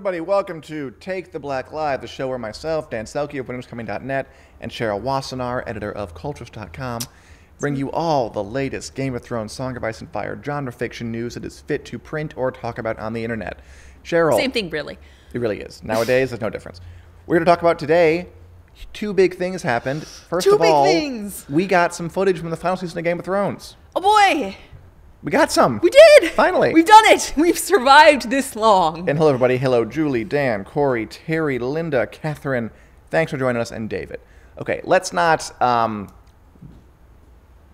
everybody. Welcome to Take the Black Live, the show where myself, Dan Selke of WintersComing.net, and Cheryl Wassenaar, editor of Cultures.com, bring you all the latest Game of Thrones, Song of Ice and Fire, genre fiction news that is fit to print or talk about on the internet. Cheryl. Same thing, really. It really is. Nowadays, there's no difference. We're going to talk about today. Two big things happened. First of all, we got some footage from the final season of Game of Thrones. Oh boy! We got some. We did! Finally. We've done it! We've survived this long. And hello, everybody. Hello, Julie, Dan, Corey, Terry, Linda, Catherine. Thanks for joining us, and David. Okay, let's not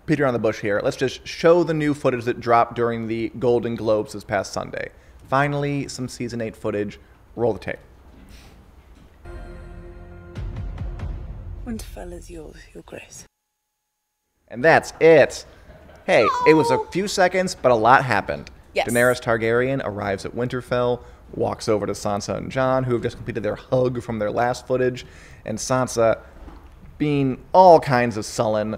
Peter on the bush here. Let's just show the new footage that dropped during the Golden Globes this past Sunday. Finally, some Season 8 footage. Roll the tape. Winterfell is yours, your grace. And that's it. Hey, it was a few seconds, but a lot happened. Yes. Daenerys Targaryen arrives at Winterfell, walks over to Sansa and Jon, who have just completed their hug from their last footage, and Sansa, being all kinds of sullen,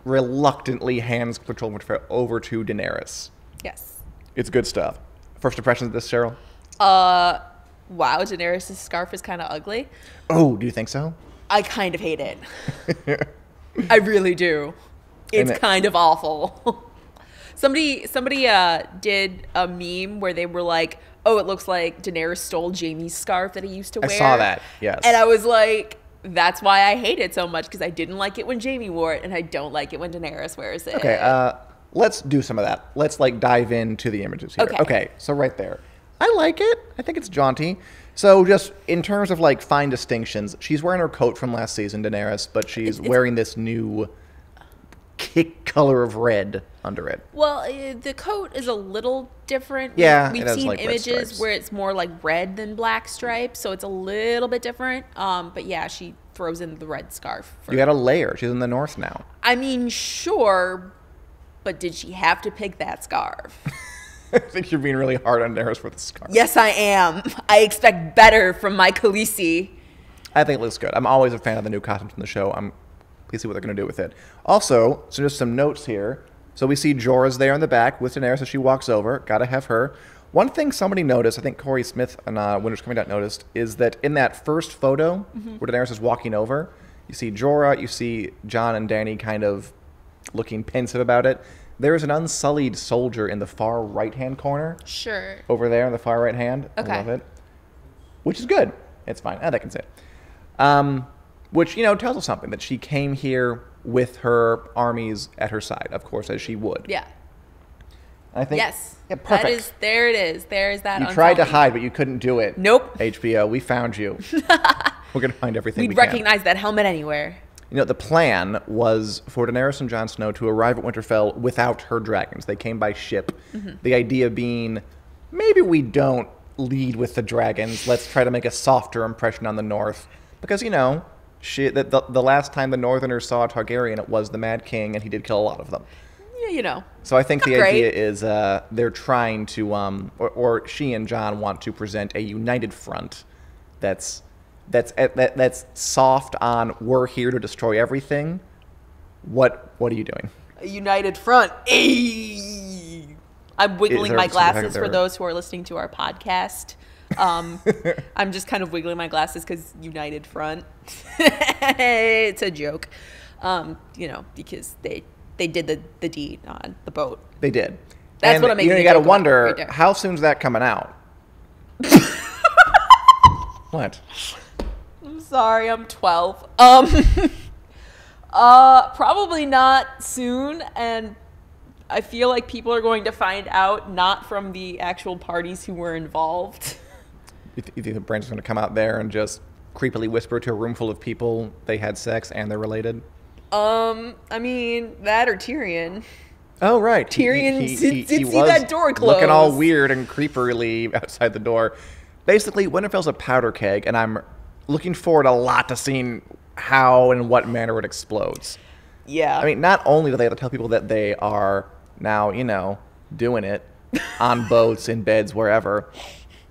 reluctantly hands control of Winterfell over to Daenerys. Yes. It's good stuff. First impressions of this, Cheryl? Wow, Daenerys' scarf is kind of ugly. Oh, do you think so? I kind of hate it. I really do. It's kind of awful. Somebody did a meme where they were like, oh, it looks like Daenerys stole Jaime's scarf that he used to wear. I saw that, yes. And I was like, that's why I hate it so much, because I didn't like it when Jaime wore it, and I don't like it when Daenerys wears it. Okay, let's do some of that. Let's, dive into the images here. Okay, so right there. I like it. I think it's jaunty. So just in terms of, fine distinctions, she's wearing her coat from last season, Daenerys, but she's wearing this new kick color of red under it. Well, the coat is a little different. Yeah, we've has, seen red images stripes. where it's more red than black stripes, so it's a little bit different. But yeah, she throws in the red scarf. You got a layer. She's in the north now. I mean, sure, but did she have to pick that scarf? I think you're being really hard on Daenerys for the scarf. Yes, I am. I expect better from my Khaleesi. I think it looks good. I'm always a fan of the new costumes from the show. Please see what they're going to do with it. Also, so just some notes here. So we see Jorah's there in the back with Daenerys as she walks over. Got to have her. One thing somebody noticed, I think Corey Smith on Winter's Coming Out noticed, is that in that first photo where Daenerys is walking over, you see Jorah, you see Jon and Dany kind of looking pensive about it. There's an unsullied soldier in the far right-hand corner. Sure. Over there in the far right hand. Okay. I love it. Which is good. It's fine. That can say it. Which, tells us something, that she came here with her armies at her side, of course, as she would. Yeah. I think, yes. Yeah, perfect. That is, there it is. There is that. You tried to hide, but you couldn't do it. Nope. HBO, we found you. We're going to find everything We'd recognize that helmet anywhere. The plan was for Daenerys and Jon Snow to arrive at Winterfell without her dragons. They came by ship. The idea being, maybe we don't lead with the dragons. Let's try to make a softer impression on the North. Because, the last time the Northerners saw a Targaryen, it was the Mad King, and he did kill a lot of them. Yeah, So I think the idea is they're trying to, or she and Jon want to present a united front that's soft on, we're here to destroy everything. What are you doing? A united front. Ay! I'm wiggling my glasses for those who are listening to our podcast. I'm just kind of wiggling my glasses because united front. It's a joke. Because they did the deed on the boat. They did. That's what I'm making. You got to wonder, right, how soon's that coming out? What? I'm sorry, I'm 12. Probably not soon, and I feel like people are going to find out not from the actual parties who were involved. You think the Brandon's going to come out there and just creepily whisper to a room full of people they had sex and they're related? I mean, that or Tyrion. Oh, right. Tyrion did see was that door close. Looking all weird and creepily outside the door. Basically, Winterfell's a powder keg, and I'm looking forward a lot to seeing how and in what manner it explodes. Yeah. I mean, not only do they have to tell people that they are now, doing it on boats, in beds, wherever,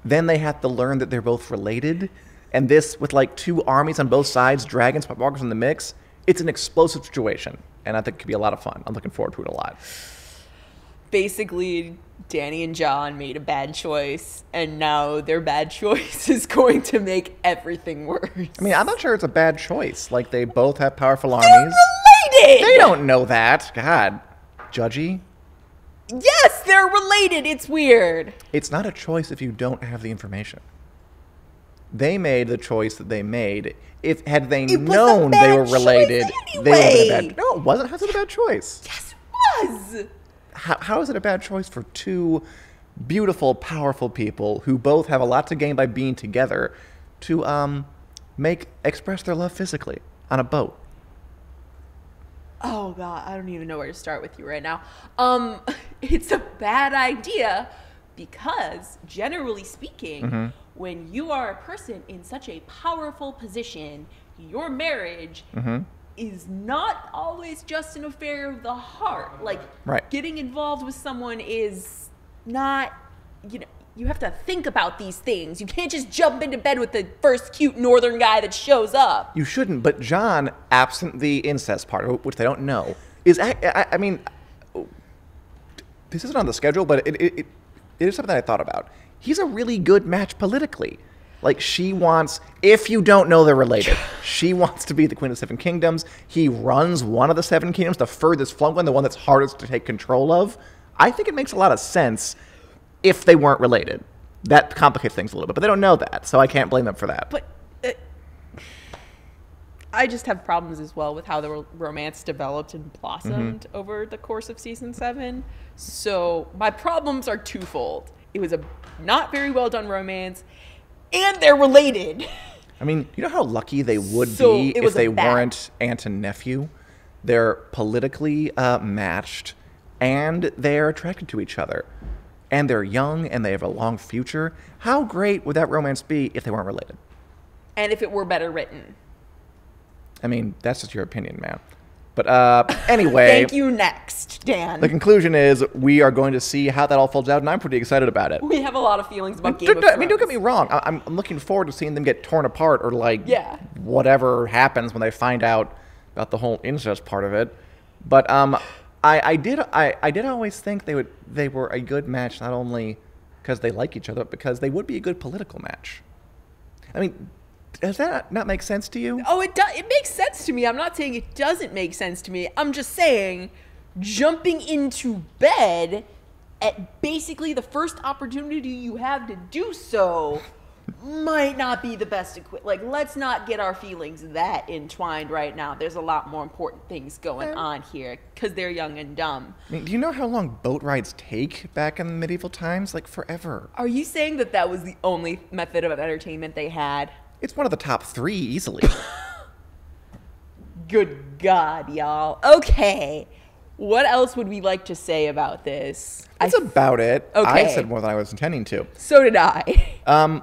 then they have to learn that they're both related. And this, with two armies on both sides, dragons, White Walkers in the mix, it's an explosive situation. And I think it could be a lot of fun. I'm looking forward to it a lot. basically Danny and Jon made a bad choice, and now their bad choice is going to make everything worse. I mean, I'm not sure it's a bad choice. Like, they both have powerful armies. They're related! They don't know that. God. Judgy? Yes, they're related. It's weird. It's not a choice if you don't have the information. They made the choice that they made. Had they known they were related, anyway. they would have been a bad. No, it wasn't. How's it a bad choice? Yes, it was. How is it a bad choice for two beautiful, powerful people who both have a lot to gain by being together to express their love physically on a boat? Oh God, I don't even know where to start with you right now. It's a bad idea because, generally speaking, when you are a person in such a powerful position, your marriage is not always just an affair of the heart. Like, getting involved with someone is not, you have to think about these things. You can't just jump into bed with the first cute northern guy that shows up. You shouldn't, but Jon, absent the incest part, which they don't know, is, I mean, this isn't on the schedule, but it is something that I thought about. He's a really good match politically. Like, she wants, if you don't know they're related, she wants to be the Queen of the Seven Kingdoms. He runs one of the Seven Kingdoms, the furthest flung one, the one that's hardest to take control of. I think it makes a lot of sense if they weren't related. That complicates things a little bit, but they don't know that, so I can't blame them for that. But I just have problems as well with how the romance developed and blossomed over the course of season 7. So my problems are twofold. It was a not very well done romance, and they're related. I mean, you know how lucky they would be if they weren't aunt and nephew? They're politically matched, and they're attracted to each other. And they're young, and they have a long future. How great would that romance be if they weren't related? And if it were better written. I mean, that's just your opinion, man. But anyway. Thank you, next, Dan. The conclusion is we are going to see how that all folds out, and I'm pretty excited about it. We have a lot of feelings about Game of Thrones. I mean, don't get me wrong. I'm looking forward to seeing them get torn apart or, like, whatever happens when they find out about the whole incest part of it. But I did always think they were a good match, not only because they like each other, but because they would be a good political match. I mean, does that not make sense to you? Oh, it does. It makes sense to me. I'm not saying it doesn't make sense to me. I'm just saying jumping into bed at basically the first opportunity you have to do so might not be the best like, let's not get our feelings that entwined right now. There's a lot more important things going on here because they're young and dumb. I mean, do you know how long boat rides take back in medieval times? Like, forever. Are you saying that was the only method of entertainment they had? It's one of the top 3 easily. Good God, y'all. Okay. What else would we like to say about this? That's about it. Okay. I said more than I was intending to. So did I.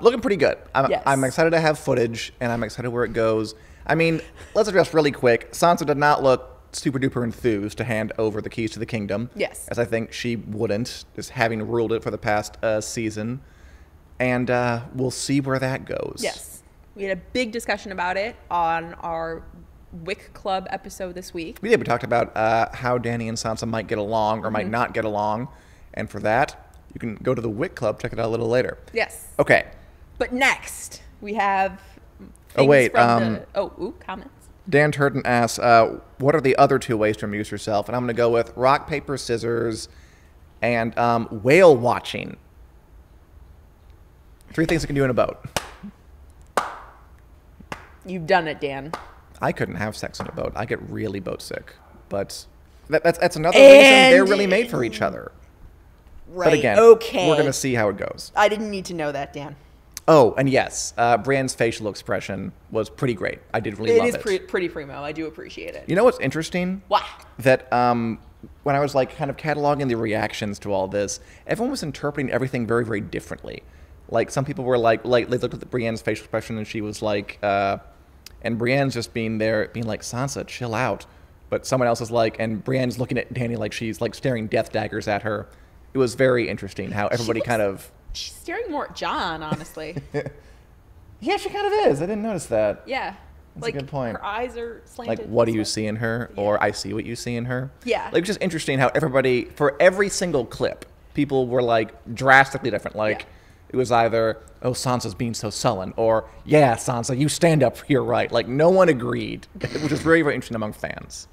Looking pretty good. Yes. I'm excited to have footage, and I'm excited where it goes. I mean, let's address really quick. Sansa did not look super duper enthused to hand over the keys to the kingdom. Yes. As I think she wouldn't, just having ruled it for the past season. And we'll see where that goes. Yes. We had a big discussion about it on our Wick Club episode this week. We did. We talked about how Dany and Sansa might get along or might not get along. And for that, you can go to the Wick Club, check it out a little later. Yes. Okay. But next, we have comments. Dan Turton asks, what are the other 2 ways to amuse yourself? And I'm going to go with rock, paper, scissors, and whale watching. 3 things you can do in a boat. You've done it, Dan. I couldn't have sex in a boat. I get really boat sick. But that's another reason they're really made for each other. Right. But again, we're going to see how it goes. I didn't need to know that, Dan. Oh, and yes, Brienne's facial expression was pretty great. I did really love it. It is pretty primo. I do appreciate it. You know what's interesting? What? That when I was like kind of cataloging the reactions to all this, everyone was interpreting everything very, very differently. Like, some people were like they looked at Brienne's facial expression and she was like, and Brienne's just being like, Sansa, chill out. But someone else is like, and Brienne's looking at Dany like she's like staring death daggers at her. It was very interesting how everybody She's staring more at Jon, honestly. Yeah, she kind of is. I didn't notice that. Yeah. That's a good point. Her eyes are slanted. Like, what do you see in her? Yeah. Or I see what you see in her. Yeah. Like, it's just interesting how everybody, for every single clip, people were, like, drastically different. Like, it was either, oh, Sansa's being so sullen, or, yeah, Sansa, you stand up for your right. Like, no one agreed, which is very, very interesting among fans.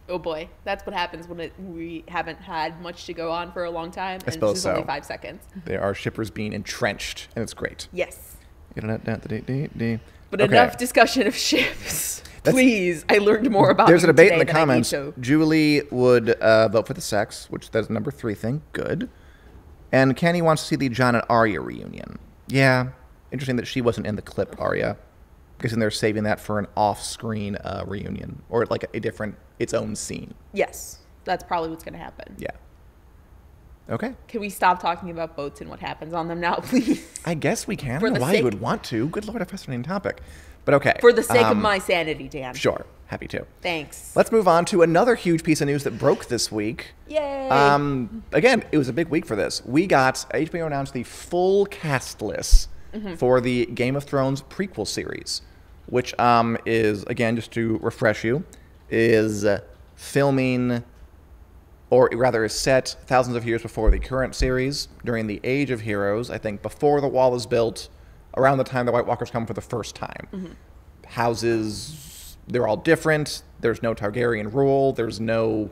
Oh boy, that's what happens when we haven't had much to go on for a long time, and this is only 5 seconds. There are shippers being entrenched, and it's great. Yes. But enough discussion of ships. Please, I learned more about. There's a debate in the comments. Julie would vote for the sex, which that's number 3 thing. Good. And Kenny wants to see the Jon and Arya reunion. Yeah, interesting that she wasn't in the clip, Arya. Because then they're saving that for an off-screen reunion, or like its own scene. Yes, that's probably what's going to happen. Yeah. Okay. Can we stop talking about boats and what happens on them now, please? I guess we can. I don't know why you would want to. Good Lord, a fascinating topic. But okay. For the sake of my sanity, Dan. Sure. Happy to. Thanks. Let's move on to another huge piece of news that broke this week. Yay. Again, it was a big week for this. HBO announced the full cast list for the Game of Thrones prequel series, which is, again, just to refresh you, is filming, or rather is set thousands of years before the current series, during the Age of Heroes, I think before the wall is built, around the time the White Walkers come for the first time. Houses, they're all different. There's no Targaryen rule. There's no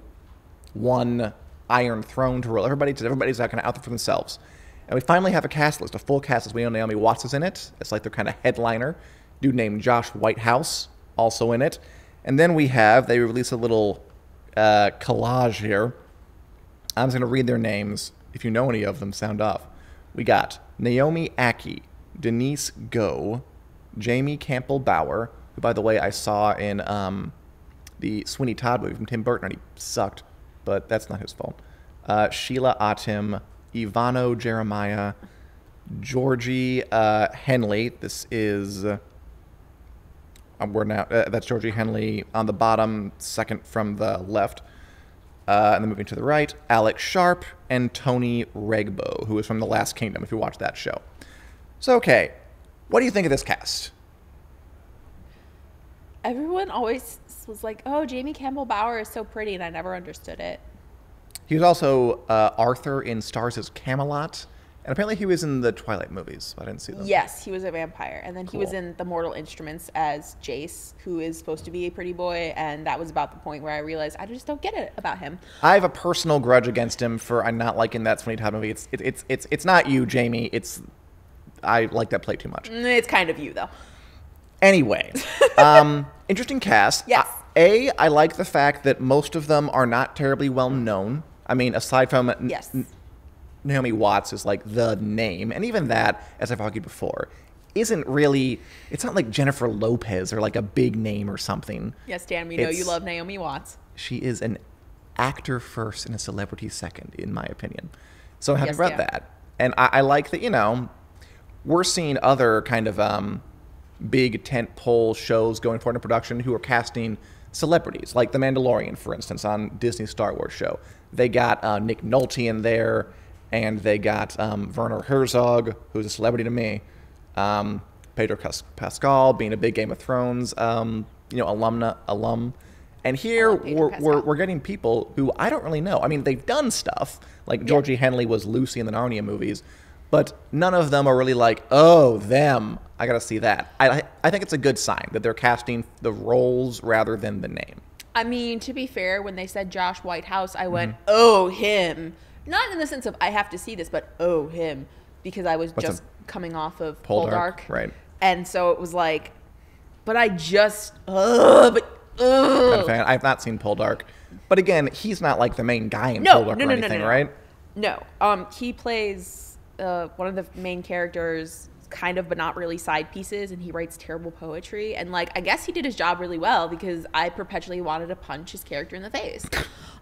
one Iron Throne to rule. Everybody's kind of out there for themselves. And we finally have a cast list, a full cast list. We know Naomi Watts is in it. It's like their kind of headliner. Dude named Josh Whitehouse, also in it. And then they released a little collage here. I'm just going to read their names. If you know any of them, sound off. We got Naomi Ackie, Denise Goh, Jamie Campbell Bower, who, by the way, I saw in the Sweeney Todd movie from Tim Burton, and he sucked, but that's not his fault. Sheila Atim, Ivano Jeremiah, Georgie Henley. This is... that's Georgie Henley on the bottom, second from the left. And then moving to the right, Alex Sharp and Tony Regbo, who is from The Last Kingdom, if you watch that show. So, okay, what do you think of this cast? Everyone always was like, oh, Jamie Campbell Bower is so pretty, and I never understood it. He was also Arthur in Stars' Camelot. And apparently he was in the Twilight movies. I didn't see them. Yes, he was a vampire. And then he was in The Mortal Instruments as Jace, who is supposed to be a pretty boy. And that was about the point where I realized I just don't get it about him. I have a personal grudge against him for not liking that Sweeney Todd movie. It's not you, Jamie. I like that play too much. It's kind of you, though. Anyway, interesting cast. Yes. I like the fact that most of them are not terribly well known. I mean, aside from... Yes. Naomi Watts is like the name, and even that, as I've argued before, isn't really, it's not like Jennifer Lopez or like a big name or something. Yes, Dan, we know you love Naomi Watts. She is an actor first and a celebrity second, in my opinion. So I'm happy about that. And I like that, we're seeing other kind of big tentpole shows going forward in production who are casting celebrities, like The Mandalorian, for instance, on Disney's Star Wars show. They got Nick Nolte in there. And they got Werner Herzog, who's a celebrity to me. Pedro Pascal, being a big Game of Thrones, alum. And here we're getting people who I don't really know. I mean, they've done stuff. Like Georgie Henley was Lucy in the Narnia movies. But none of them are really like, oh, them. I got to see that. I think it's a good sign that they're casting the roles rather than the name. I mean, to be fair, when they said Josh Whitehouse, I went, oh, him. Not in the sense of I have to see this, but oh, him. Because I was just coming off of Poldark. Right. And so it was like, but I just, Not a fan. I've not seen Poldark. But again, he's not like the main guy in Poldark or anything, right? No. He plays one of the main characters, kind of, but not really side pieces, and he writes terrible poetry. And like, I guess he did his job really well because I perpetually wanted to punch his character in the face.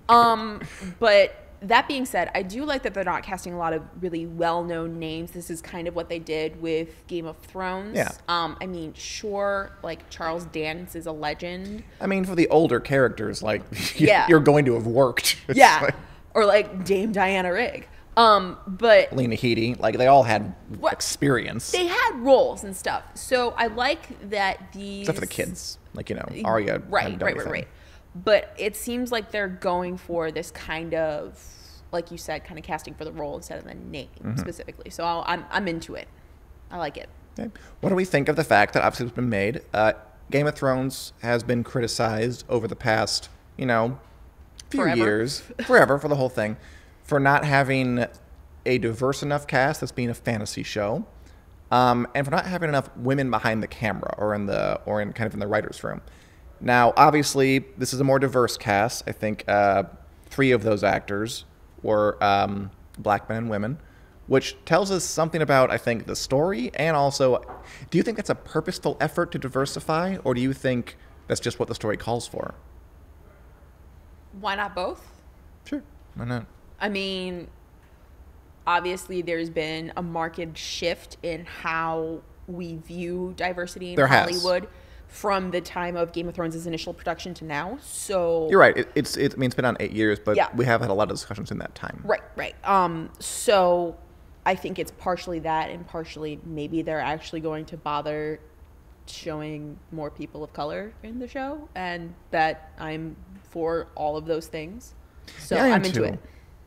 But that being said, I do like that they're not casting a lot of really well-known names. This is kind of what they did with Game of Thrones. Yeah. I mean, sure, like Charles Dance is a legend. I mean, for the older characters, like you're going to have worked. Or like Dame Diana Rigg. But Lena Headey, like they all had experience. They had roles and stuff. So I like that these, except for the kids, like Arya. Right. But it seems like they're going for this kind of, like you said, kind of casting for the role instead of the name specifically. So I'm into it. I like it. Okay. What do we think of the fact that obviously it's been made? Game of Thrones has been criticized over the past, few years, forever for the whole thing, for not having a diverse enough cast that's being a fantasy show, and for not having enough women behind the camera or in the writers' room. Now, obviously, this is a more diverse cast. I think 3 of those actors were black men and women, which tells us something about, I think, the story, and also, do you think that's a purposeful effort to diversify, or do you think that's just what the story calls for? Why not both? Sure, why not? I mean, obviously, there's been a marked shift in how we view diversity in Hollywood from the time of Game of Thrones' initial production to now. So you're right. It's been on 8 years, but we have had a lot of discussions in that time. Right. So I think it's partially that, and partially maybe they're actually going to bother showing more people of color in the show, and that I'm for all of those things. So I'm into it.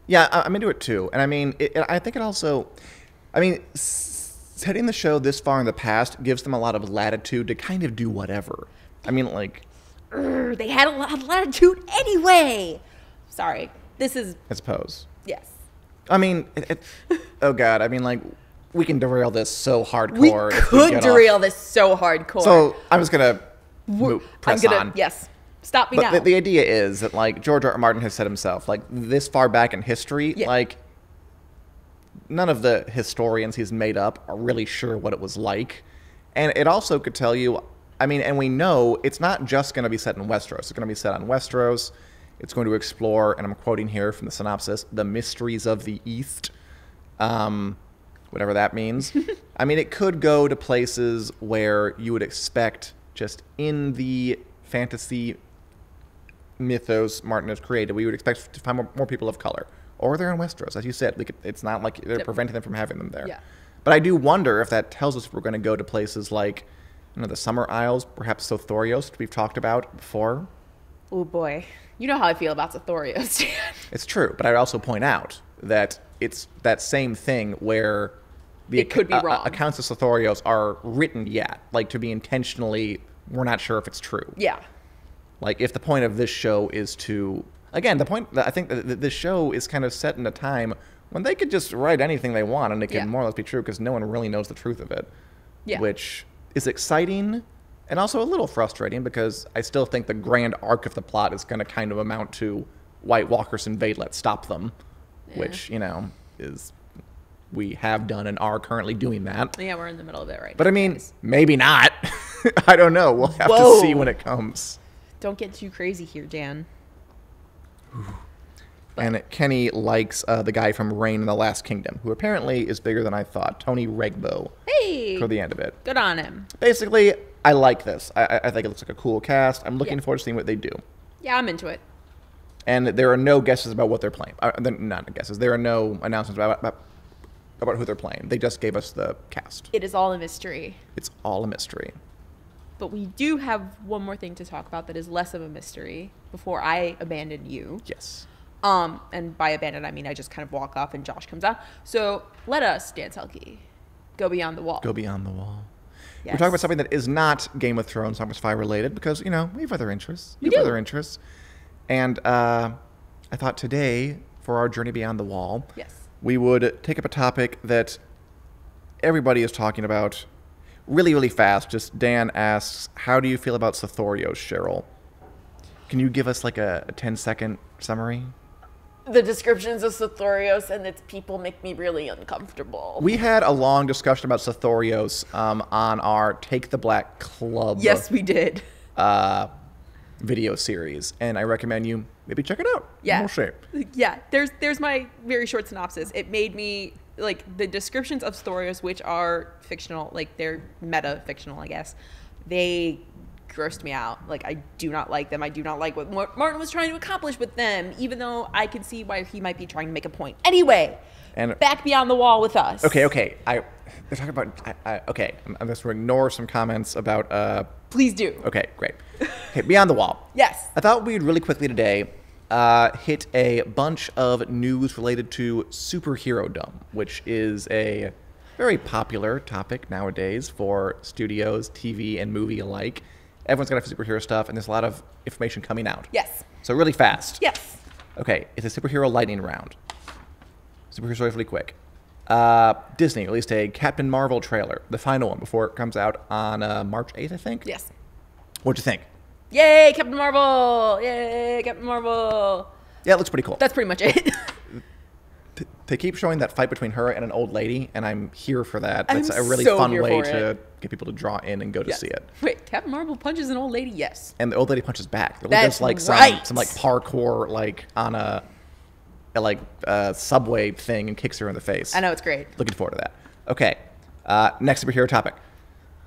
Yeah, I'm into it too. And I mean, I think it also, setting the show this far in the past gives them a lot of latitude to kind of do whatever. I mean, like, they had a lot of latitude anyway. Sorry. This is, I suppose. Yes. I mean, oh God. I mean, like, we can derail this so hardcore. We could derail this so hardcore. So I'm just going to press on. Yes. Stop me now. But the idea is that, like, George R. R. Martin has said himself, like, this far back in history, like, none of the historians he's made up are really sure what it was like. And it also could tell you, I mean, and we know it's not just going to be set in Westeros. It's going to be set on Westeros. It's going to explore, and I'm quoting here from the synopsis, the mysteries of the East, whatever that means. I mean, it could go to places where you would expect just in the fantasy mythos Martin has created, we would expect to find more people of color. Or they're in Westeros, as you said. It's not like they're preventing them from having them there. Yeah. But I do wonder if that tells us we're going to go to places like, the Summer Isles, perhaps Sothorios, which we've talked about before. Oh boy, you know how I feel about Sothorios. It's true, but I'd also point out that it's that same thing where it could be wrong. Accounts of Sothorios are written like to be intentionally. We're not sure if it's true. Yeah. Like, if the point of this show is to, again, the point that I think that this show is kind of set in a time when they could just write anything they want and it can more or less be true because no one really knows the truth of it. Yeah. Which is exciting and also a little frustrating because I still think the grand arc of the plot is going to kind of amount to White Walkers invade, let's stop them, which, is, we have done and are currently doing that. Yeah, we're in the middle of it right now. But I mean, maybe not. I don't know. We'll have to see when it comes. Don't get too crazy here, Dan. And Kenny likes the guy from Reign in the Last Kingdom, who apparently is bigger than I thought. Tony Regbo. Hey! For the end of it. Good on him. Basically, I like this. I think it looks like a cool cast. I'm looking forward to seeing what they do. Yeah, I'm into it. And there are no guesses about what they're playing. Not guesses. There are no announcements about who they're playing. They just gave us the cast. It is all a mystery. It's all a mystery. But we do have one more thing to talk about that is less of a mystery before I abandon you. Yes. And by abandon, I mean I just kind of walk off and Josh comes out. So let us, Dan Selke, go beyond the wall. Go beyond the wall. Yes. We're talking about something that is not Game of Thrones, Song of Fire related, because, we have other interests. We do. Other interests. And I thought today, for our journey beyond the wall, we would take up a topic that everybody is talking about really, really fast. Just Dan asks, how do you feel about Sothorios, Cheryl? Can you give us like a 10-second summary? The descriptions of Sothorios and its people make me really uncomfortable. We had a long discussion about Sothorios on our Take the Black Club. Yes, we did. Video series, and I recommend you maybe check it out. Yeah. We'll share. Yeah. There's my very short synopsis. It made me like the descriptions of Sothorios, which are fictional, like they're meta fictional, I guess. They grossed me out. Like, I do not like them. I do not like what Martin was trying to accomplish with them, even though I can see why he might be trying to make a point. Anyway, and back beyond the wall with us. Okay. They're talking about. Okay, I'm just going to ignore some comments about. Please do. Okay, great. Okay, beyond the wall. Yes. I thought we'd really quickly today hit a bunch of news related to superhero-dom, which is a very popular topic nowadays for studios, TV, and movie alike. Everyone's got superhero stuff, and there's a lot of information coming out. Yes. So really fast. Yes. Okay, it's a superhero lightning round. Superhero stories really quick. Disney released a Captain Marvel trailer, the final one, before it comes out on March 8th, I think? Yes. What'd you think? Yay, Captain Marvel! Yay, Captain Marvel! Yeah, it looks pretty cool. That's pretty much it. They keep showing that fight between her and an old lady, and I'm here for that. That's a really fun way to get people to draw in and go to see it. Wait, Captain Marvel punches an old lady? Yes. And the old lady punches back. That's like right. some like parkour like on a subway thing and kicks her in the face. I know, it's great. Looking forward to that. Okay, next superhero topic.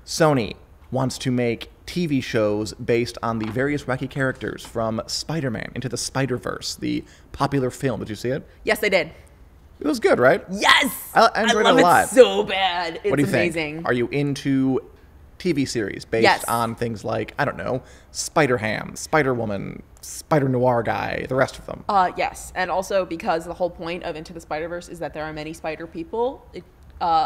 Sony wants to make TV shows based on the various wacky characters from Spider-Man Into the Spider-Verse, the popular film. Did you see it? Yes, I did. It was good, right? Yes! I enjoyed it a lot. I love it so bad. It's what do you amazing. Think? Are you into TV series based on things like, I don't know, Spider-Ham, Spider-Woman, Spider-Noir guy, the rest of them? Yes, and also because the whole point of Into the Spider-Verse is that there are many spider people.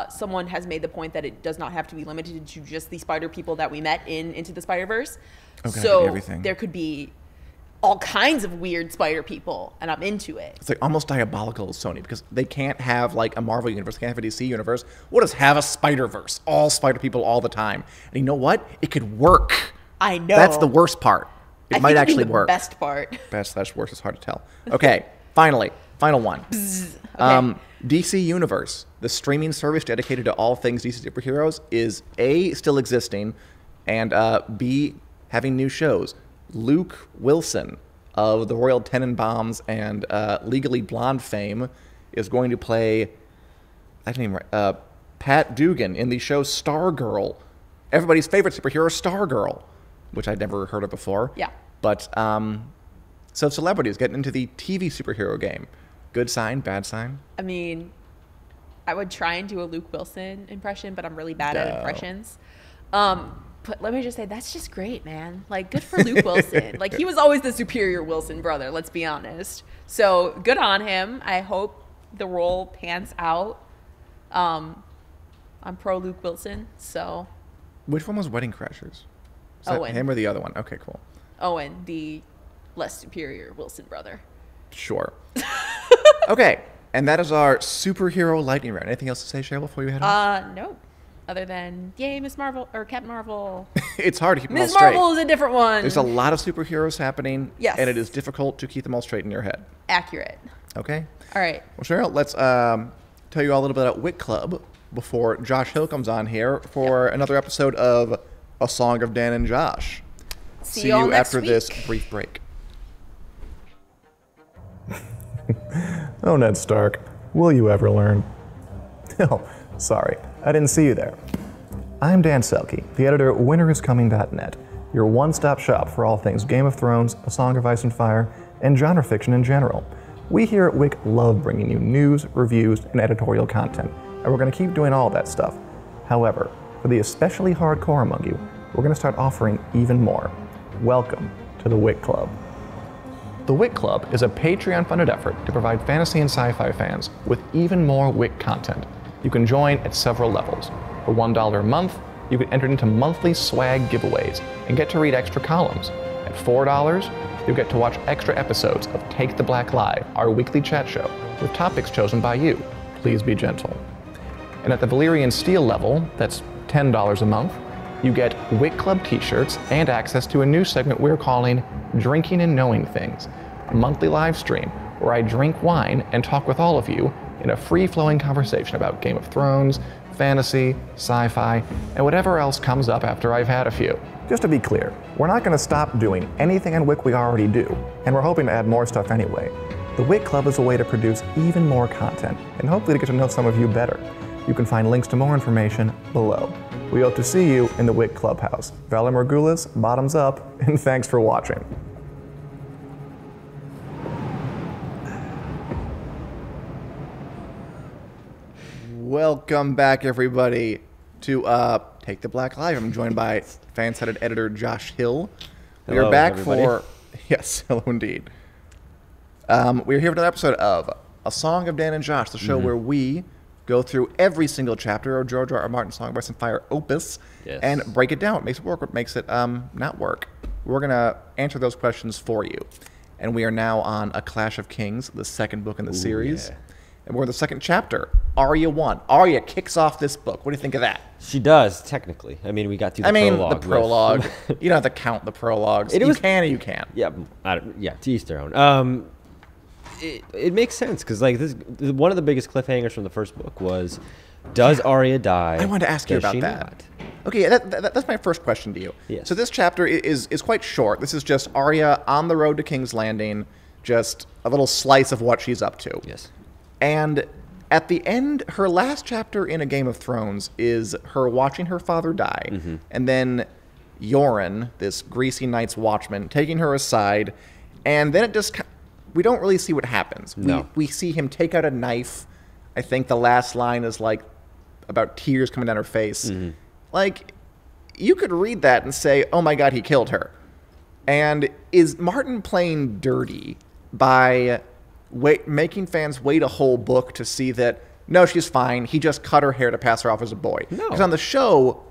Someone has made the point that it does not have to be limited to just the spider people that we met in Into the Spider-Verse. Okay, so there could be all kinds of weird spider people, and I'm into it. It's like almost diabolical, Sony, because they can't have like a Marvel universe, they can't have a DC universe. What does have a Spider-Verse? All spider people all the time. And you know what? It could work. I know. That's the worst part. It might actually work. Best part. Best/worst is hard to tell. Okay, final one. Okay. DC Universe, the streaming service dedicated to all things DC superheroes, is A, still existing, and B, having new shows. Luke Wilson of the Royal Tenenbaums and Legally Blonde fame is going to play, Pat Dugan in the show Stargirl, everybody's favorite superhero, Stargirl, which I'd never heard of before. Yeah. But so celebrities getting into the TV superhero game. Good sign, bad sign? I mean, I would try and do a Luke Wilson impression, but I'm really bad at impressions. But let me just say, that's just great, man. Like, good for Luke Wilson. Like, he was always the superior Wilson brother, let's be honest. So, good on him. I hope the role pans out. I'm pro Luke Wilson, so. Which one was Wedding Crashers? Is Owen. that him or the other one? Okay, cool. Owen, the less superior Wilson brother. Sure. Okay, and that is our superhero lightning round. Anything else to say, Cheryl, before you head on? No. Other than, yay, Miss Marvel, or Captain Marvel. It's hard to keep them all Miss straight. Marvel is a different one. There's a lot of superheroes happening. Yes. And it is difficult to keep them all straight in your head. Accurate. Okay. All right. Well, Cheryl, let's tell you all a little bit about Wit Club before Josh Hill comes on here for another episode of A Song of Dan and Josh. See you after week. this brief break. Oh, Ned Stark, will you ever learn? Oh, sorry, I didn't see you there. I'm Dan Selke, the editor at winteriscoming.net, your one-stop shop for all things Game of Thrones, A Song of Ice and Fire, and genre fiction in general. We here at Wick love bringing you news, reviews, and editorial content, and we're going to keep doing all that stuff. However, for the especially hardcore among you, we're going to start offering even more. Welcome to the Wick Club. The Wick Club is a Patreon-funded effort to provide fantasy and sci-fi fans with even more Wick content. You can join at several levels. For $1 a month, you can enter into monthly swag giveaways and get to read extra columns. At $4, you'll get to watch extra episodes of Take the Black Lie, our weekly chat show, with topics chosen by you. Please be gentle. And at the Valyrian Steel level, that's $10 a month, you get Wick Club t-shirts and access to a new segment we're calling Drinking and Knowing Things, a monthly live stream where I drink wine and talk with all of you in a free-flowing conversation about Game of Thrones, fantasy, sci-fi, and whatever else comes up after I've had a few. Just to be clear, we're not going to stop doing anything in Wick we already do, and we're hoping to add more stuff anyway. The Wick Club is a way to produce even more content, and hopefully to get to know some of you better. You can find links to more information below. We hope to see you in the WIC Clubhouse. Valar Morghulis, bottoms up, and thanks for watching. Welcome back, everybody, to Take the Black Live. I'm joined by fan-sided editor Josh Hill. We are back for... Yes, hello indeed. We're here for another episode of A Song of Dan and Josh, the show where we go through every single chapter of George R. R. Martin's Song of Ice and Fire opus and break it down. What makes it work, what makes it not work. We're going to answer those questions for you. And we are now on A Clash of Kings, the second book in the series. Yeah. And we're in the second chapter. Arya won. Arya kicks off this book. What do you think of that? She does, technically. I mean, we got through the prologue. The prologue. You don't have to count the prologues. You can or you can't. Yeah, to each their own. It makes sense, because like one of the biggest cliffhangers from the first book was, does Arya die? I wanted to ask you about that. Not? Okay, that's my first question to you. Yes. So this chapter is quite short. This is just Arya on the road to King's Landing, just a little slice of what she's up to. Yes. And at the end, her last chapter in A Game of Thrones is her watching her father die, and then Yoren, this greasy Night's Watchman, taking her aside, and then it just... We don't really see what happens. No. We see him take out a knife. I think the last line is like about tears coming down her face. Like, you could read that and say, oh my God, he killed her. And is Martin playing dirty by making fans wait a whole book to see that, no, she's fine. He just cut her hair to pass her off as a boy. No. Because on the show,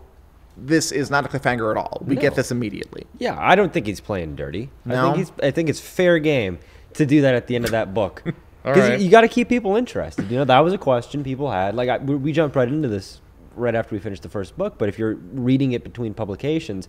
this is not a cliffhanger at all. We get this immediately. Yeah, I don't think he's playing dirty. No? I think it's fair game to do that at the end of that book. Because you got to keep people interested. You know, that was a question people had. Like, we jumped right into this right after we finished the first book, but if you're reading it between publications,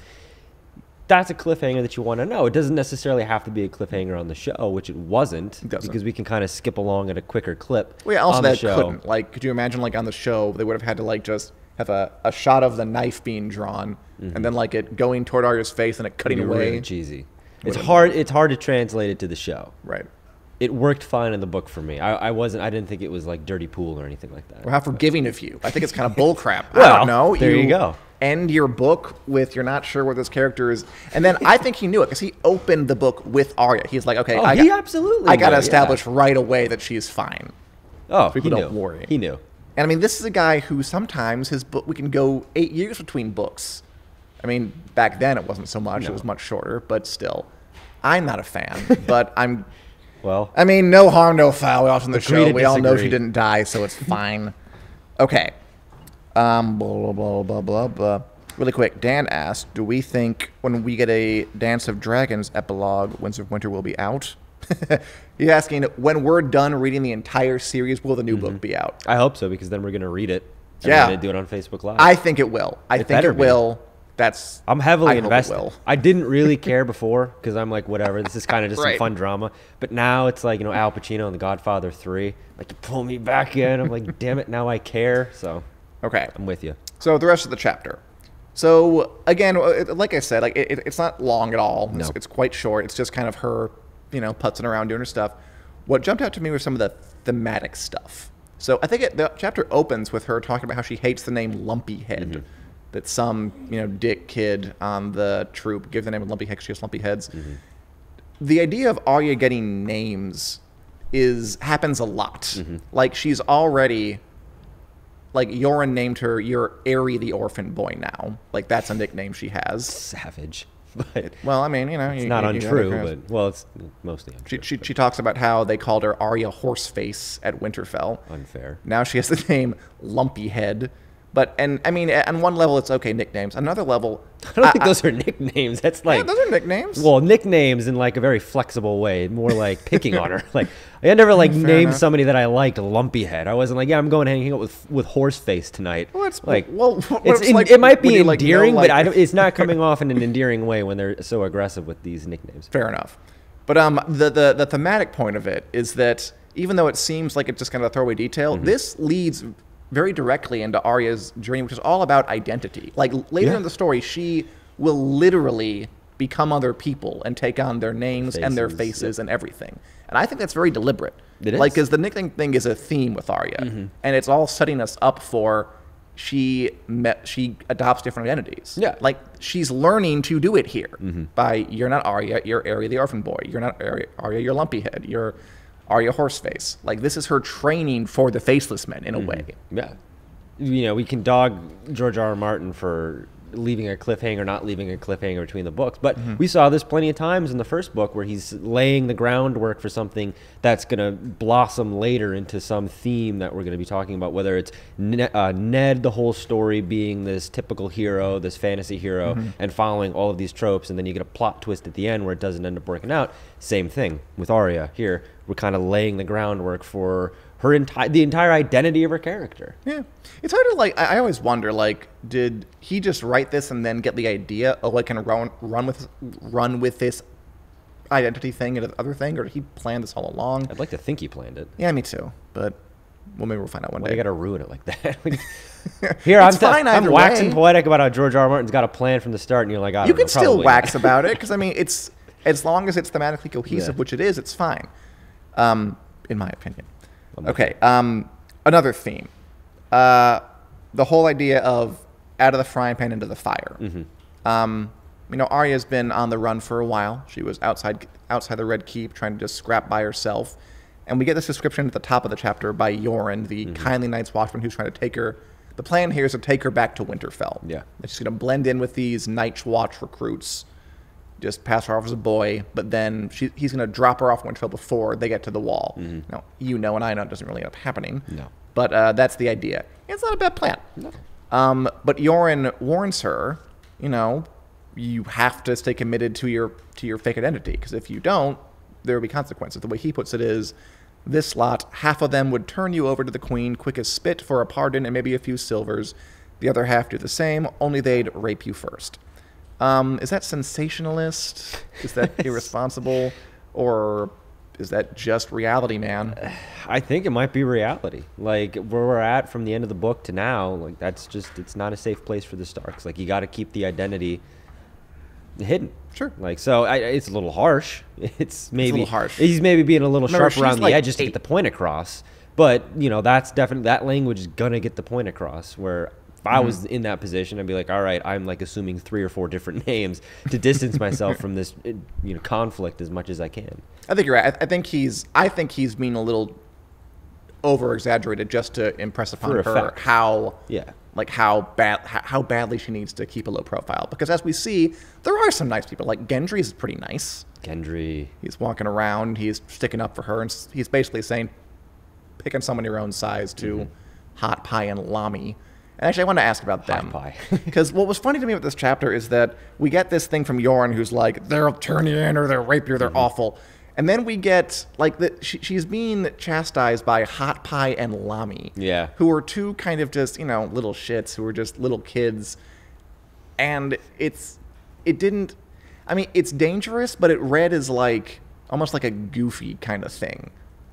that's a cliffhanger that you want to know. It doesn't necessarily have to be a cliffhanger on the show, which it wasn't, because we can kind of skip along at a quicker clip. Well, yeah, also that couldn't. Like, could you imagine, like, on the show, they would have had to, like, just have a shot of the knife being drawn, and then, like, it going toward Arya's face and it cutting away. Really cheesy. It's hard to translate it to the show. Right. It worked fine in the book for me. I didn't think it was like dirty pool or anything like that. Well, how forgiving of you. I think it's kind of bullcrap. Well, I don't know. There you go. End your book with you're not sure what this character is. And then I think he knew it because he opened the book with Arya. He's like, okay, I got to establish right away that she's fine. Oh, people don't worry. He knew. And I mean, this is a guy who sometimes his book, we can go 8 years between books. I mean, back then it wasn't so much. No. It was much shorter, but still. I'm not a fan, but I'm... Well... I mean, no harm, no foul. We watching the show. We all know she didn't die, so it's fine. Okay. Blah, blah, blah, blah, blah, blah. Really quick, Dan asked, do we think when we get a Dance of Dragons epilogue, Winds of Winter will be out? He's asking, when we're done reading the entire series, will the new book be out? I hope so, because then we're going to read it. And we're going to do it on Facebook Live. I think it will. I think it will. I'm heavily invested. I didn't really care before because I'm like, whatever, this is kind of just some fun drama. But now it's like, you know, Al Pacino and The Godfather 3, like, you pull me back in. I'm like, damn it, now I care. So, okay, I'm with you. So the rest of the chapter. So again, like I said, like it's not long at all. No. It's quite short. It's just kind of her, you know, putzing around doing her stuff. What jumped out to me was some of the thematic stuff. So I think the chapter opens with her talking about how she hates the name Lumpy Head. That some, you know, dick kid on the troop give the name of Lumpy Head because she has lumpy heads. The idea of Arya getting names happens a lot. Like, she's already, like, Yoren named her, you're Airy the Orphan Boy now. Like, that's a nickname she has. Savage. But well, I mean, you know. It's not untrue, but, well, it's mostly untrue. She talks about how they called her Arya Horseface at Winterfell. Unfair. Now she has the name Lumpy Head. But, and I mean, on one level, it's okay, nicknames. On another level... I don't think those are nicknames. That's like... Yeah, those are nicknames. Well, nicknames in like a very flexible way, more like picking on her. Like, I never like named somebody that I liked Lumpy Head. I wasn't like, yeah, I'm going to hang out with Horseface tonight. Well, it's like, it might be endearing, but it's not coming off in an endearing way when they're so aggressive with these nicknames. Fair enough. But the thematic point of it is that even though it seems like it's just kind of a throwaway detail, this leads very directly into Arya's journey, which is all about identity. Like, later in the story, she will literally become other people and take on their names and their faces and everything. And I think that's very deliberate. It is. Like, because the nickname thing is a theme with Arya. And it's all setting us up for she adopts different identities. Yeah. Like, she's learning to do it here by, you're not Arya, you're Arya the Orphan Boy. You're not Arya, you're Lumpyhead. You're Arya Horseface. Like, this is her training for the Faceless Men in a way. Yeah. You know, we can dog George R. R. Martin for leaving a cliffhanger, not leaving a cliffhanger between the books, but we saw this plenty of times in the first book where he's laying the groundwork for something that's going to blossom later into some theme that we're going to be talking about, whether it's Ned, the whole story being this typical hero, this fantasy hero, and following all of these tropes, and then you get a plot twist at the end where it doesn't end up working out. Same thing with Arya here. We're kind of laying the groundwork for her the entire identity of her character. Yeah, it's hard to like. I always wonder, like, did he just write this and then get the idea, oh, I can run with this identity thing and other thing, or did he plan this all along? I'd like to think he planned it. Yeah, me too. But well, maybe we'll find out one day. You got to ruin it like that. Here, I'm waxing poetic about how George R. R. Martin's got a plan from the start, and you're like, you can still wax about it because I mean, it's as long as it's thematically cohesive, which it is, it's fine. In my opinion. Okay, another theme. The whole idea of out of the frying pan into the fire. You know, Arya's been on the run for a while. She was outside the Red Keep trying to just scrap by herself. And we get this description at the top of the chapter by Yoren, the kindly Night's Watchman who's trying to take her. The plan here is to take her back to Winterfell. Yeah. She's going to blend in with these Night's Watch recruits, just pass her off as a boy, but then he's going to drop her off Winterfell before they get to the wall. Now, you know and I know it doesn't really end up happening. No. But that's the idea. It's not a bad plan. No. But Yoren warns her, you know, you have to stay committed to your fake identity, because if you don't, there will be consequences. The way he puts it is, this lot, half of them would turn you over to the queen quick as spit for a pardon and maybe a few silvers. The other half do the same, only they'd rape you first. Is that sensationalist? Is that irresponsible? Or is that just reality, man? I think it might be reality. Like, where we're at from the end of the book to now, like, that's just, it's not a safe place for the Starks. Like, you got to keep the identity hidden. Sure. Like, so it's a little harsh. It's maybe, a little harsh. He's maybe being a little sharp around the edges to get the point across. But, you know, that's definitely, that language is going to get the point across, where if I was in that position, I'd be like, all right, I'm like assuming 3 or 4 different names to distance myself from this, you know, conflict as much as I can. I think you're right. I think he's being a little over exaggerated just to impress upon her how badly she needs to keep a low profile. Because as we see, there are some nice people. Like Gendry is pretty nice. Gendry. He's walking around. He's sticking up for her, and he's basically saying, pick on someone your own size to Hot Pie and Lami. And actually, I want to ask about them. Because what was funny to me with this chapter is that we get this thing from Yoren who's like, they'll turn you in or they'll rape you, they're awful. And then we get, like, she's being chastised by Hot Pie and Lami. Yeah. Who are two kind of just, you know, little shits who are just little kids. And it's dangerous, but it read as, like, almost like a goofy kind of thing.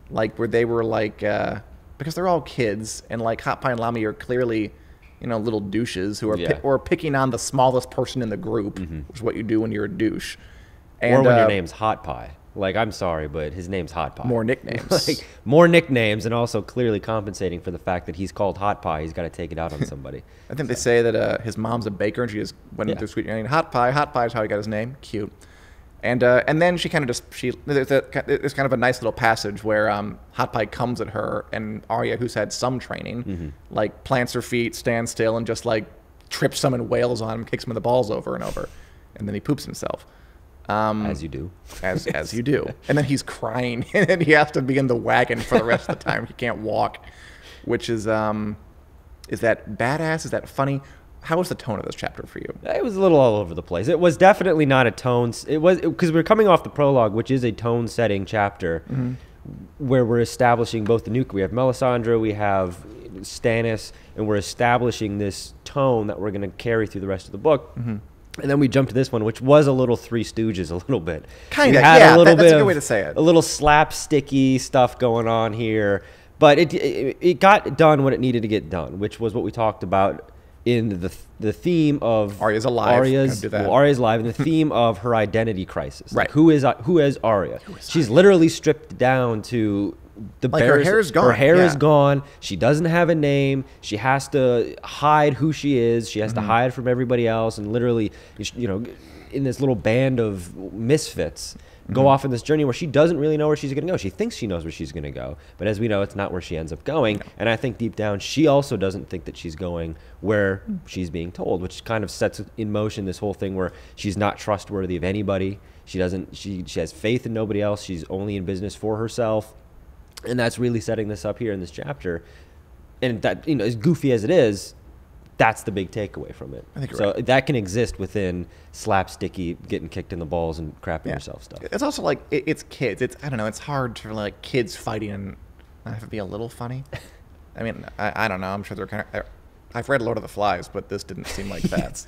Like, where they were, like, because they're all kids, and, like, Hot Pie and Lami are clearly, you know, little douches who are picking on the smallest person in the group, which is what you do when you're a douche. And, or when your name's Hot Pie. Like, I'm sorry, but his name's Hot Pie. More nicknames. Like, more nicknames, and also clearly compensating for the fact that he's called Hot Pie. He's got to take it out on somebody. I think they say that his mom's a baker, and she just went through sweet name. Hot Pie is how he got his name. Cute. And then she kind of just, there's kind of a nice little passage where Hot Pie comes at her, and Arya, who's had some training, like plants her feet, stands still, and just like trips some and wails on him, kicks him in the balls over and over, and then he poops himself. As you do. As you do. And then he's crying, and he has to be in the wagon for the rest of the time. He can't walk, which is that badass? Is that funny? How was the tone of this chapter for you? It was a little all over the place. It was definitely not a tone. It was because we're coming off the prologue, which is a tone-setting chapter, where we're establishing both the nuke. We have Melisandre, we have Stannis, and we're establishing this tone that we're going to carry through the rest of the book. And then we jump to this one, which was a little Three Stooges, a little bit. Kind of, yeah. That's a good way to say it. A little slapsticky stuff going on here, but it got done when it needed to get done, which was what we talked about in the theme of Arya's alive. Arya's alive, and the theme of her identity crisis. Right. Like, who is Arya? She's literally stripped down to her hair is gone. Her hair is gone. She doesn't have a name. She has to hide who she is. She has to hide from everybody else, and literally, in this little band of misfits, go off on this journey where she doesn't really know where she's going to go. She thinks she knows where she's going to go, but as we know, it's not where she ends up going. No. And I think deep down, she also doesn't think that she's going where she's being told, which kind of sets in motion this whole thing where she's not trustworthy of anybody. She has faith in nobody else. She's only in business for herself. And that's really setting this up here in this chapter. And that, as goofy as it is, that's the big takeaway from it. I think so right. That can exist within slapsticky, getting kicked in the balls and crapping yourself stuff. It's also like, it's kids. I don't know, it's hard for like kids fighting and have to be a little funny. I mean, I don't know. I'm sure they're kind of, I've read Lord of the Flies, but this didn't seem like that.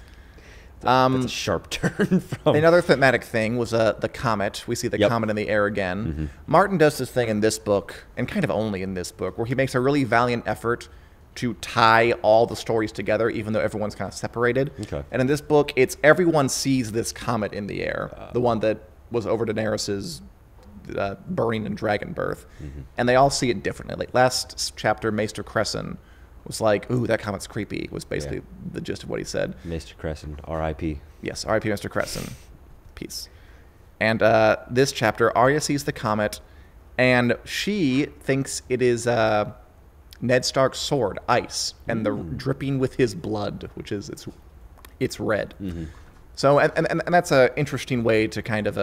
That's a sharp turn from... Another thematic thing was the comet. We see the comet in the air again. Martin does this thing in this book, and kind of only in this book, where he makes a really valiant effort to tie all the stories together, even though everyone's kind of separated. Okay. And in this book, it's everyone sees this comet in the air, the one that was over Daenerys's burning and dragon birth, and they all see it differently. Like last chapter, Maester Crescent was like, "Ooh, that comet's creepy." Was basically the gist of what he said. Maester Crescent, R.I.P. Yes, R.I.P. Maester Crescent. Peace. And this chapter, Arya sees the comet, and she thinks it is Ned Stark's sword, ice, and the dripping with his blood, which is it's red. So and that's an interesting way to kind of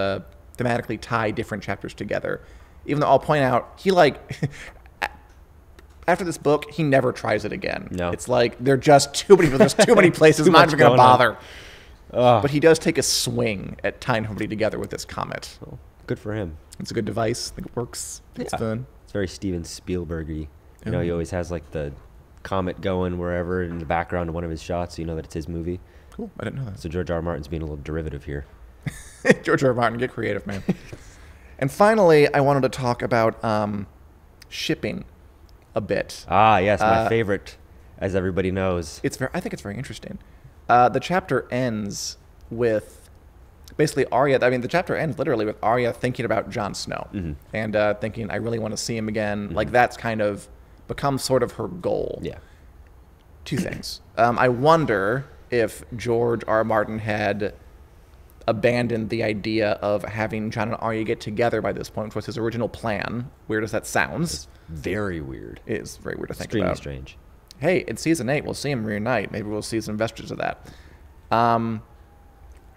thematically tie different chapters together. Even though I'll point out, he after this book, he never tries it again. No. It's like there's too many places. I'm not even going to bother. But he does take a swing at tying everybody together with this comet. Well, good for him. It's a good device. I think it works. It's fun. It's very Steven Spielberg-y. He always has like the comet going wherever in the background of one of his shots, so you know that it's his movie. Cool. I didn't know that. So George R. R. Martin's being a little derivative here. George R. R. Martin, get creative, man. And finally, I wanted to talk about shipping a bit. Ah, yes, my favorite, as everybody knows. I think it's very interesting. The chapter ends with basically Arya. I mean, the chapter ends literally with Arya thinking about Jon Snow and thinking, "I really want to see him again." Like that's kind of become sort of her goal. Yeah. Two things. I wonder if George R. R. Martin had abandoned the idea of having Jon and Arya get together by this point, which was his original plan. Weird as that sounds. It's very weird. It is very weird to think Extremely about. strange. Hey, it's season 8. We'll see him reunite. Maybe we'll see some vestiges of that.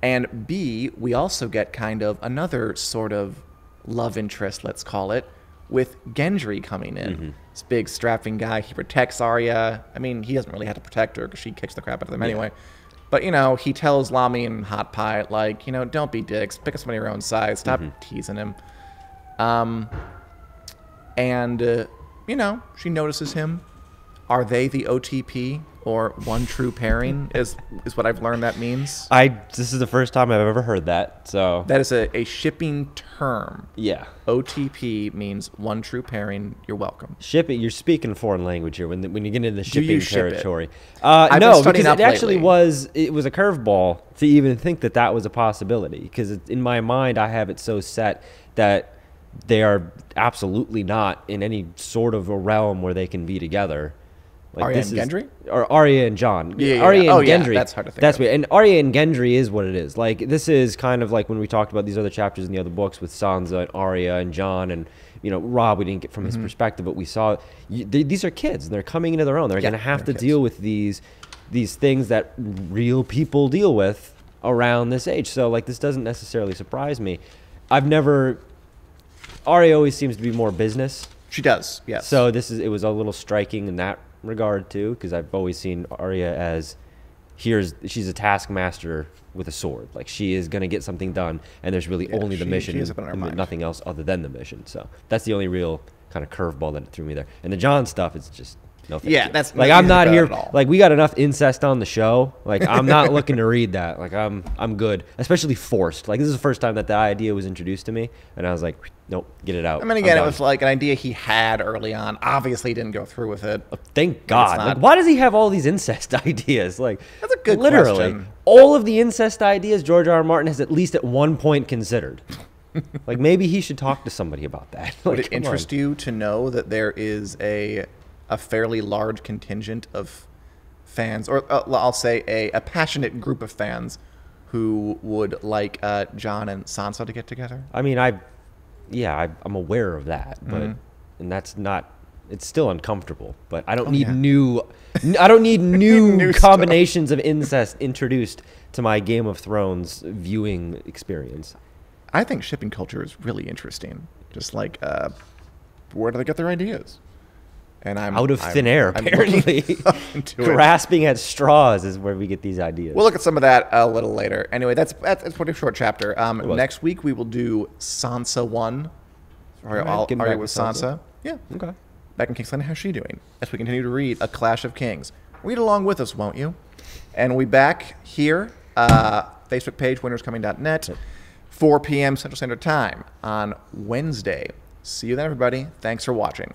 And B, we also get kind of another sort of love interest, let's call it, with Gendry coming in. This big strapping guy. He protects Arya. I mean, he doesn't really have to protect her because she kicks the crap out of them anyway. But, he tells Lami and Hot Pie, like, don't be dicks. Pick up somebody your own size. Stop teasing him. And, she notices him. Are they the OTP or one true pairing is what I've learned that means. This is the first time I've ever heard that. So that is a shipping term. Yeah. OTP means one true pairing. You're welcome. Shipping. You're speaking foreign language here when you get into the shipping territory. No, because it actually was a curveball to even think that was a possibility. Because in my mind, I have it so set that they are absolutely not in any sort of a realm where they can be together. Like Arya and Gendry? Or Arya and Jon. Yeah. Arya and Gendry. That's hard to think That's of. weird. And Arya and Gendry is what it is. Like, this is kind of like when we talked about these other chapters in the other books with Sansa and Arya and Jon and, Robb, we didn't get from his perspective, but we saw these are kids and they're coming into their own. They're going to have to deal with these things that real people deal with around this age. So, like, this doesn't necessarily surprise me. Arya always seems to be more business. She does, yes. So it was a little striking in that regard too, because I've always seen Arya as she's a taskmaster with a sword. Like, she is going to get something done, and there's really only the mission and nothing else other than the mission. So that's the only real kind of curveball that threw me there. And the Jon stuff is just no thank you. That's like, I'm not here. Like, we got enough incest on the show. Like, I'm not looking to read that. Like, I'm good, especially forced. Like, this is the first time that idea was introduced to me, and I was like, nope, get it out. I mean, again, it was like an idea he had early on. Obviously, he didn't go through with it. Thank God. Like, why does he have all these incest ideas? Like, that's a good literally, question. All of the incest ideas George R. R. Martin has at least at one point considered. Like, maybe he should talk to somebody about that. Would it interest you to know that there is a fairly large contingent of fans, or I'll say a passionate group of fans who would like Jon and Sansa to get together? I mean, I'm aware of that, but and that's not. It's still uncomfortable, but I don't need new. I don't need new combinations of incest introduced to my Game of Thrones viewing experience. I think shipping culture is really interesting. Just like, where do they get their ideas? And I'm out of thin air, apparently. Grasping at straws is where we get these ideas. We'll look at some of that a little later. Anyway, that's a pretty short chapter. Next week we will do Sansa 1. Arya with Sansa. Yeah. Okay. Back in King's Landing, how's she doing? As we continue to read A Clash of Kings. Read along with us, won't you? And we'll be back here, Facebook page, winteriscoming.net, 4 p.m. Central Standard Time on Wednesday. See you then, everybody. Thanks for watching.